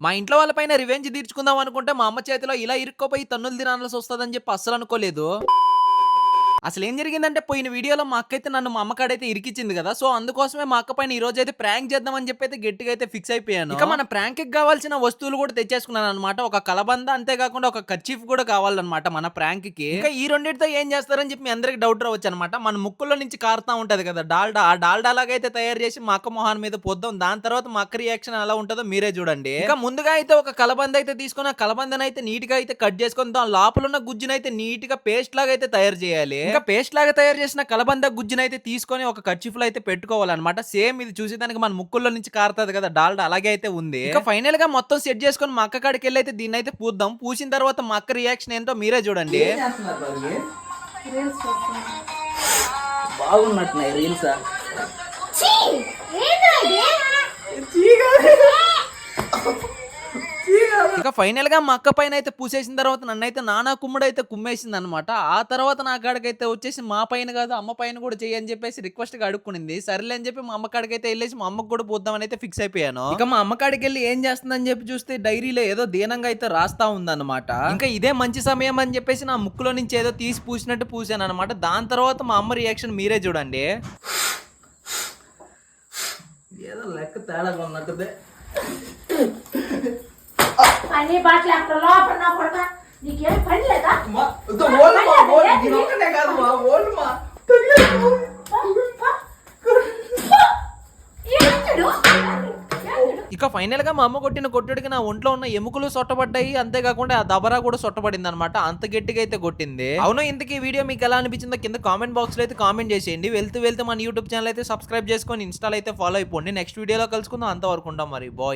మా ఇంట్లో వాళ్ళ పైన రివెంజ్ తీర్చుకుందాం అనుకుంటే మా అమ్మ చేతిలో ఇలా ఇరుక్కుపోయి తన్నులు తినాల్సి వస్తదని చెప్పి అస్సలు అనుకోలేదు. అసలేం జరిగిందంటే పోయిన వీడియోలో మా అక్కయితే నన్ను మా అమ్మకాడైతే ఇరికిచ్చింది కదా! సో, అందుకోసమే మా అక్క పైన ఈ రోజైతే ప్రాంక్ చేద్దాం అని చెప్పైతే గట్టిగా అయితే ఫిక్స్ అయిపోయాను. ఇక మన ప్రాంక్‌కి గావాల్సిన వస్తువులు కూడా తెచ్చేసుకున్నానన్నమాట. ఒక కలబంద అంతే కాకుండా ఒక కర్చీఫ్ కూడా కావాలన్నమాట మన ప్రాంక్‌కి. ఇంకా ఈ రెండిటితో ఏం చేస్తారని చెప్పి మీ అందరికి డౌట్ రావచ్చన్నమాట. మన ముక్కులో నుంచి కారుతా ఉంటది కదా! డాల్డా. ఆ డాల్డా లాగైతే తయారు చేసి మా అక్క మొహాని మీద పోద్దాం. దాని తర్వాత మా అక్క రియాక్షన్ ఎలా ఉంటదో మీరే చూడండి. ఇంకా ముందుగా అయితే ఒక కలబంద అయితే తీసుకొని ఆ కలబందనైతే నీట్‌గా అయితే కట్ చేసుకొని దాని లోపల ఉన్న గుజ్జునైతే నీట్‌గా పేస్ట్ లాగా అయితే తయారు చేయాలి. ఇంకా పేస్ట్ లాగా తయారు చేసిన కలబంద గుజ్జునైతే తీసుకొని ఒక కర్చీఫ్‌లో అయితే పెట్టుకోవాలన్నమాట. సేమ్ ఇది చూసేదానికి మన ముక్కుల్లో నుంచి కారుతది కదా! డాల్డా అలాగే అయితే ఉంది. ఇక ఫైనల్‌గా మొత్తం సెట్ చేసుకొని మా అక్క కాడికెళ్ళి అయితే దీన్నైతే పూద్దాం. పూసిన తర్వాత మా అక్క రియాక్షన్ ఏంటో మీరే చూడండి. ఏం చేస్తున్నారు బాబు? రీల్స్ చూస్తున్నా. బాగున్నట్టున్నాయి రీల్స్. ఛీ! ఏంట్రా ఇది? ఇక ఫైనల్‌గా మా అక్క పైన అయితే పూసేసిన తర్వాత నన్నైతే నానా కుమ్ముడైతే కుమ్మేసిందన్నమాట. ఆ తర్వాత నా కాడికైతే వచ్చేసి మా పైన కాదు అమ్మ పైన కూడా చెయ్యి అని చెప్పేసి రిక్వెస్ట్‌గా అడుక్కునింది. సరేలే అని చెప్పి మా అమ్మ కాడికైతే ఎళ్ళేసి మా అమ్మకి కూడా పూద్దామని అయితే ఫిక్స్ అయిపోయాను. ఇక మా అమ్మ కాడికెళ్ళి ఏం చేస్తుందని చెప్పి చూస్తే డైరీలో ఏదో దీనంగా అయితే రాస్తా ఉందన్నమాట. ఇంకా ఇదే మంచి సమయం అని చెప్పేసి నా ముక్కులో నుంచి ఏదో తీసి పూసినట్టు పూసానన్నమాట. దాని తర్వాత మా అమ్మ రియాక్షన్ మీరే చూడండి. ఏదో లెక్క తేడాగా ఉన్నట్టుదే. పని బాట్ల అక్కడ లోపల నా కొడక నీకేం పని లేదా? దీని ఒక్కటే కాదు మా ఓల్డ్ మా ఏంటిడు? ఇక ఫైనల్ గా మా అమ్మ కొట్టిన కొట్టుడికి నా ఒంట్లో ఉన్న ఎముకలు సొట్టబడ్డాయి. అంతేకాకుండా ఆ దబరా కూడా సొట్టబడింది అనమాట. అంత గట్టిగా అయితే కొట్టింది. అవును, ఇంతకీ వీడియో మీకు ఎలా అనిపించిందో కింద కామెంట్ బాక్స్ లో అయితే కామెంట్ చేసేయండి. వెళ్తూ మన యూట్యూబ్ ఛానల్ అయితే సబ్స్క్రైబ్ చేసుకొని ఇన్స్టాల్ అయితే ఫాలో అయిపోండి. నెక్స్ట్ వీడియోలో కలుసుకుందాం. అంతవరకు ఉంటాం మరి. బాయ్.